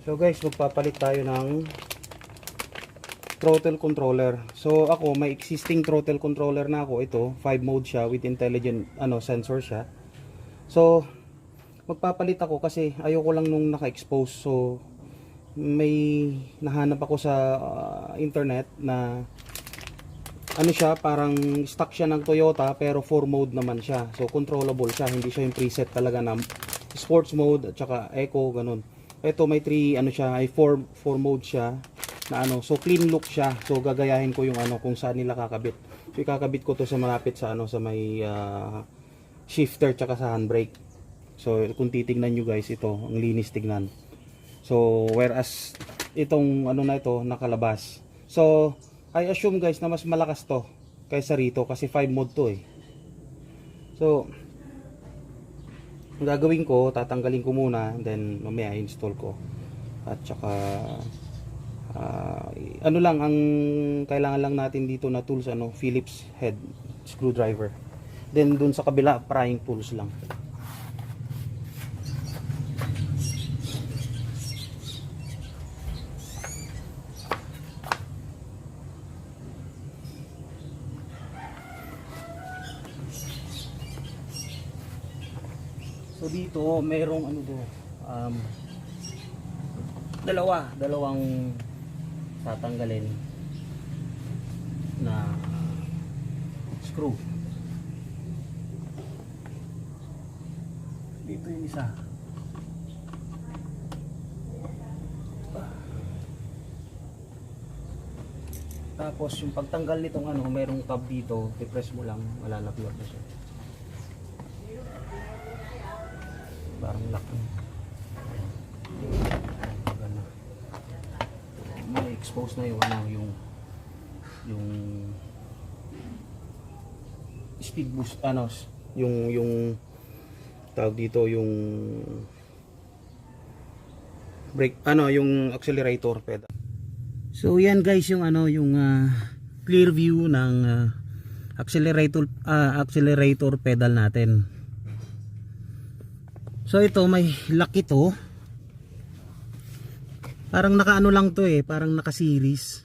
So guys, magpapalit tayo ng throttle controller. So ako, may existing throttle controller na ako. Ito, 5 mode siya with intelligent sensor siya. So magpapalit ako kasi ayoko lang nung naka-expose. So may nahanap ako sa internet na ano siya, parang stock siya ng Toyota pero 4 mode naman siya. So controllable siya, hindi siya yung preset talaga na sports mode at saka eco, ganun. Ito may 3 siya, ay 4 mode siya na so clean look siya. So gagayahin ko yung kung saan nila kakabit. So ikakabit ko to sa malapit sa sa may shifter tsaka sa handbrake. So kung titingnan nyo guys, ito ang linis tignan. So whereas itong na ito nakalabas. So I assume guys na mas malakas to kaysa rito kasi 5 mode to eh. So ang gagawin ko, tatanggalin ko muna, then mamaya install ko. At saka lang ang kailangan lang natin dito na tools, Phillips head screwdriver. Then dun sa kabila, prying tools lang. So dito merong dalawang tatanggalin na screw. Dito yung isa. Tapos yung pagtanggal nitong merong tab dito, i-press mo lang, malalapot na siya. Parang lock na. May expose na yung speed boost, yung tawag dito, yung brake, yung accelerator pedal. So yan guys yung clear view ng accelerator pedal natin. So ito may lock ito. Parang nakaano lang to parang naka-series.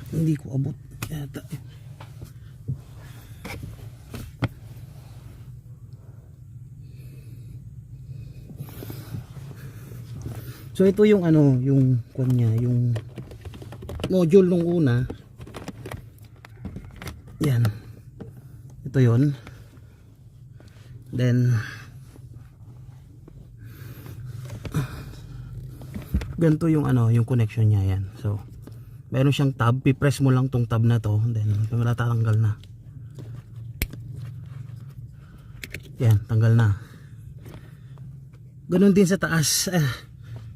Hindi ko abot yata. So ito yung yung kanya, yung module nung una. Yan. Ito 'yon. Then ganito yung yung connection niya yan. So meron siyang tab, i-press mo lang tong tab na to, then matatanggal na. Yan, tanggal na. Ganun din sa taas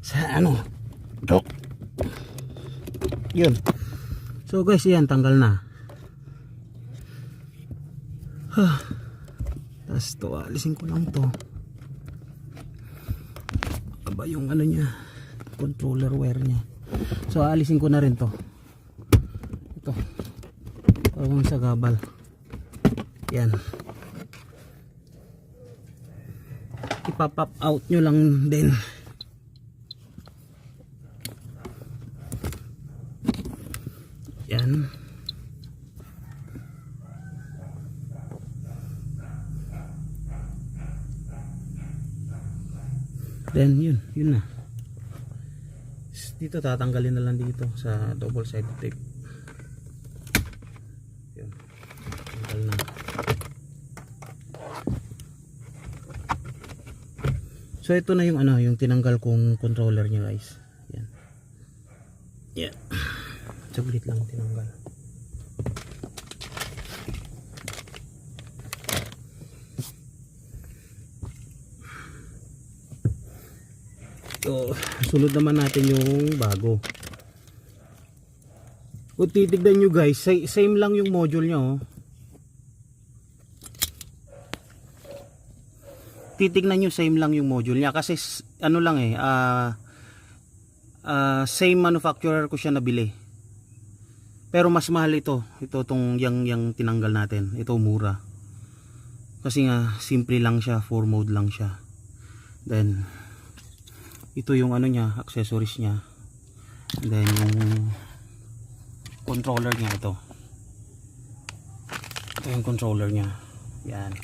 sa tok. Yun. So guys, yan tanggal na. Tapos to, alisin ko lang to. Aba yung niya, controller wire niya. So alisin ko na rin to. Ito. Parang sa gabal. Yan. Ipa-pop out nyo lang din. Yan. Then yun na. Dito tatanggalin na lang dito sa double sided tape. Yun. Tanggal na. So ito na yung yung tinanggal kong controller niya guys. Yan. Yan. Saglit lang tinanggal. So, sunod naman natin yung bago. Kung titignan nyo guys, same lang yung module nya Titignan nyo, same lang yung module nya. Kasi lang same manufacturer ko siya nabili. Pero mas mahal ito. Ito tong yang tinanggal natin. Ito mura. Kasi nga simple lang siya, 4 mode lang siya. Then ito yung ano niya, accessories niya. And then yung controller niya, ito yung controller niya. Yan.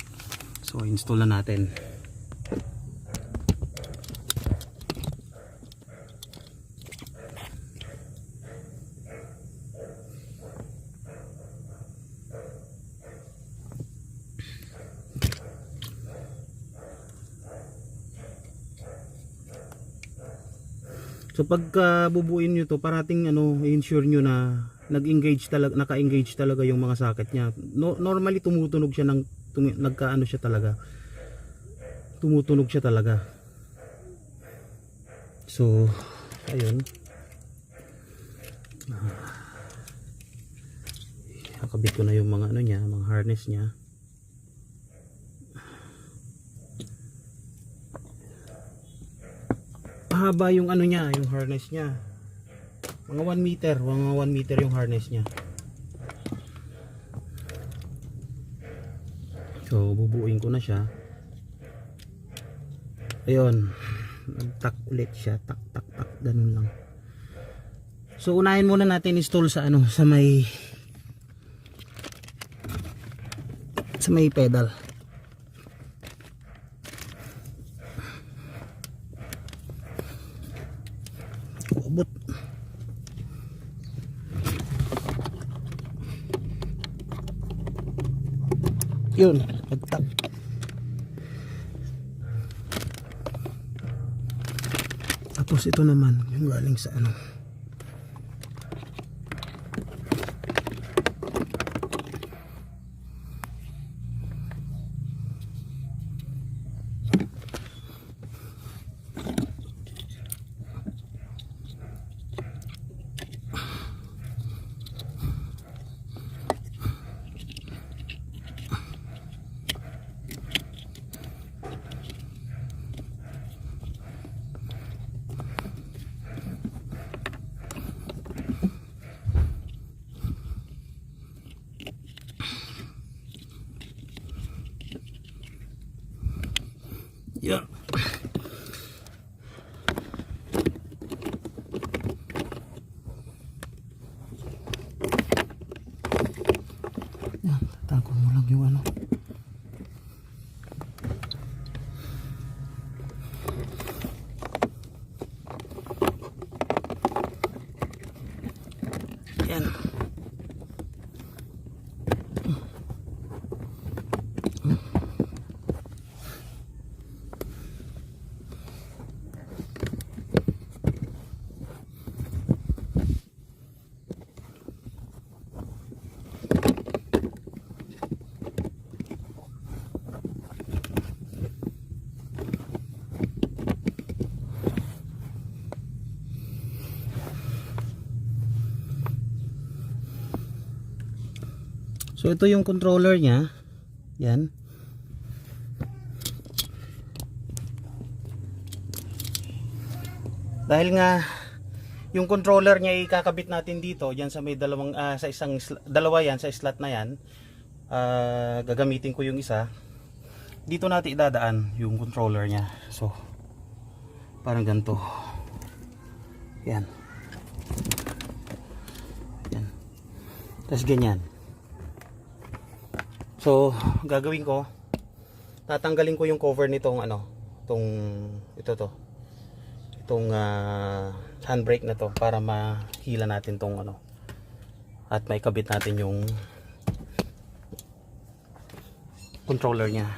So install na natin. So pagka bubuin nyo to, parating i-ensure nyo na nag-engage talaga, naka-engage talaga yung mga socket niya. Normally tumutunog siya ng nagkaano siya talaga. Tumutunog siya talaga. So ayun. Nakabit ko na yung mga niya, mga harness niya. Mahaba yung niya, yung harness niya. Mga 1 meter, mga 1 meter yung harness niya. So bubuin ko na siya. Ayun. Nag-tack ulit siya, tak tak tak, ganun lang. So unahin muna natin install sa sa may pedal. Abot. Yun, nagtap. Tapos ito naman yung galing sa yeah. Yan, tatakon mo lang yung yan. So ito yung controller niya. Yan. Dahil nga yung controller niya ikakabit natin dito, diyan sa may dalawang sa dalawa yan sa slot na yan. Gagamitin ko yung isa. Dito natin idadaan yung controller niya. So parang ganito. Yan. Yan. Tapos ganyan. So gagawin ko, tatanggalin ko yung cover nitong itong handbrake na to para mahila natin tong at may kabit natin yung controller niya.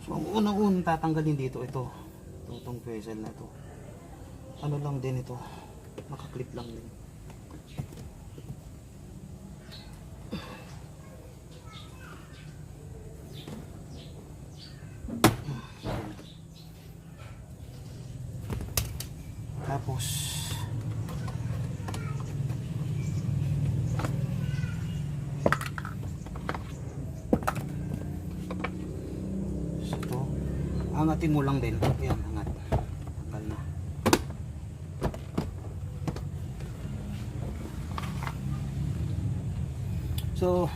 So ang unang tatanggalin dito itong bezel na to. Ano lang din ito, nakaklip lang din. Tapos ito, angatin mo lang din. Ayan, angat. Tanggal na. So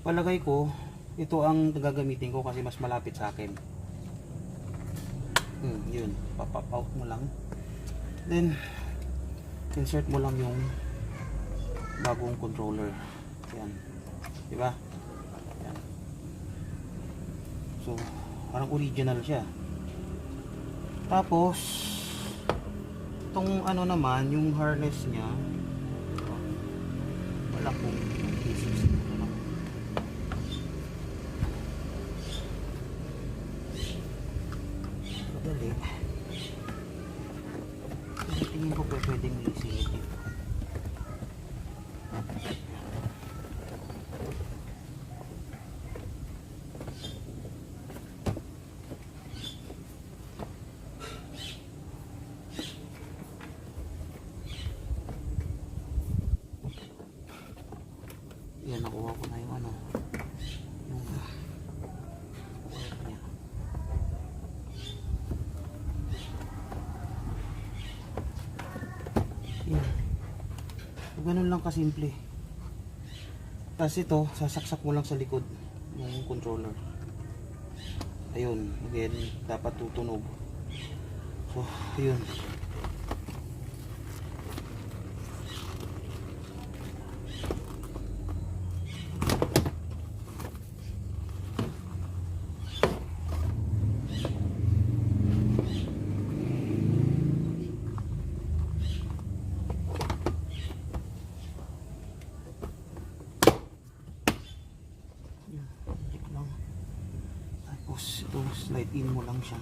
palagay ko ito ang gagamitin ko kasi mas malapit sa akin. Yun, pop out mo lang. Then insert mo lang yung bagong controller. Yan. Diba? Yan. So, parang original siya. Tapos, itong ano naman, yung harness niya, wala kong basics. Madali. Tingin ko pwedeng isingit dito. Yan, nakuha ko na yung ano, yung wire niya. Yan. So, ganun lang kasimple. Tapos ito, sasaksak mo lang sa likod yung controller. Ayun, again, dapat tutunog. So, ayun. Tapos ito, slide in mo lang siya.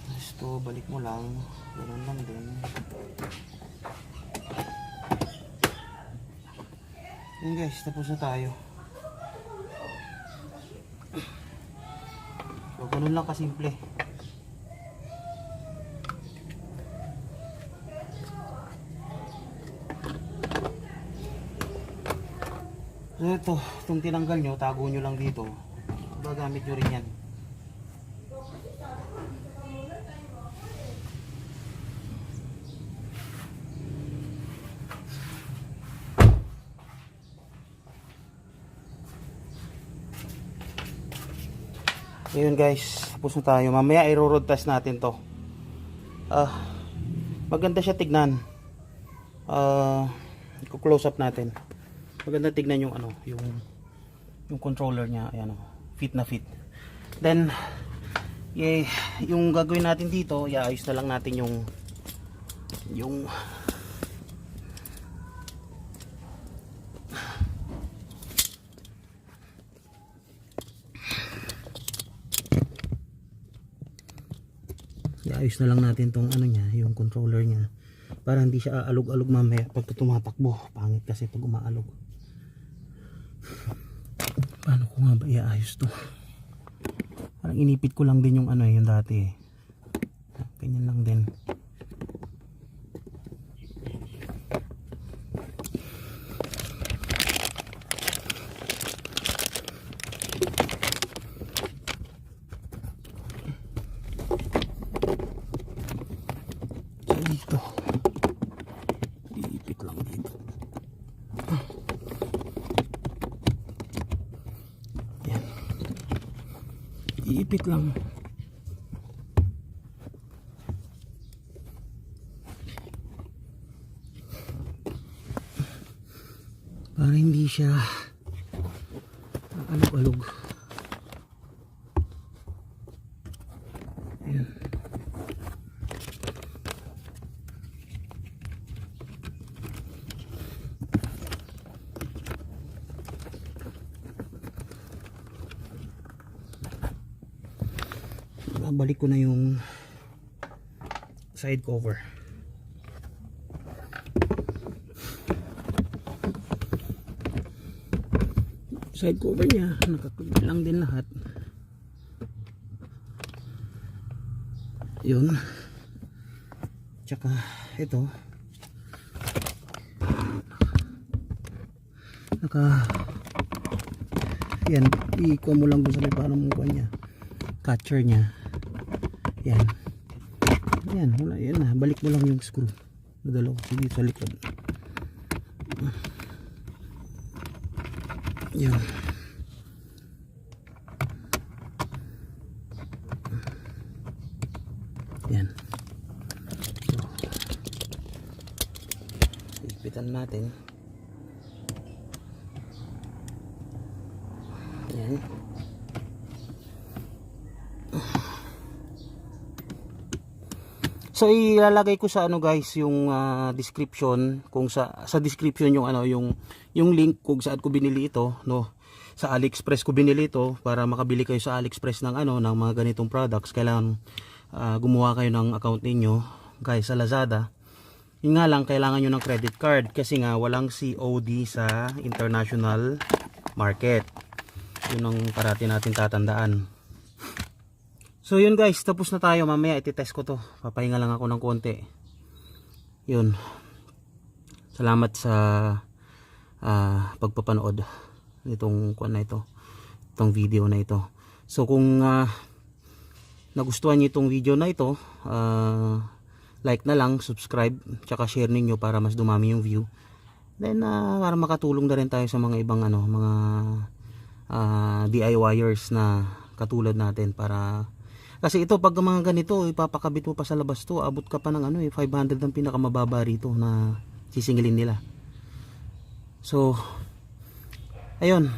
Tapos ito, balik mo lang. Ganun lang din. Yun guys, tapos na tayo. So, ganun lang kasimple. So ito, itong tinanggal nyo, tago nyo lang dito. Gagamit nyo rin yan. Ayun guys, tapos na tayo. Mamaya i-road test natin to. Maganda siya tignan. I-close up natin. Maganda tignan yung ano, yung controller niya. Ayan, fit na fit. Then yung gagawin natin dito, iayos na lang natin yung iayos na lang natin tong ano niya, yung controller niya, para hindi siya aalog-alog mamaya pag tumatakbo. Pangit kasi pag umaalog. Paano ko nga ba iayos to? Parang inipit ko lang din yung ano, yung dati. Ganyan lang din. Dito iipit lang dito. Yan, iipit lang para hindi siya alog-alog. Yan. Balik ko na yung side cover. Side cover niya nakakabit lang din lahat. Yun. Tsaka ito yan, ikuha mo lang doon sa may parang mukha niya, catcher niya. Yan. yan, wala, yan na, balik mo lang yung screw na dalawa dito sa likod. Yan. Yan. So, ipitan natin. Yan. So ilalagay ko sa ano guys yung description, kung sa description yung ano yung link kung saan ko binili ito, no. Sa AliExpress ko binili ito. Para makabili kayo sa AliExpress ng ano ng mga ganitong products, kailangan gumawa kayo ng account ninyo guys sa Lazada. Yun nga lang, kailangan nyo ng credit card kasi nga walang COD sa international market. Yun ang parati natin tatandaan. So yun guys, tapos na tayo. Mamaya ititest ko to. Papahinga lang ako ng konti. Yun. Salamat sa pagpapanood nitong kuan na ito. Itong video na ito. So kung nagustuhan niyo itong video na ito, like na lang, subscribe, tsaka share ninyo para mas dumami yung view. Then para makatulong na rin tayo sa mga ibang ano, mga DIYers na katulad natin. Para kasi ito pag mga ganito ipapakabit mo pa sa labas to, abot ka pa ng ano 500 ang pinakamababa rito na sisingilin nila. So ayun,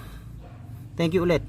thank you ulit.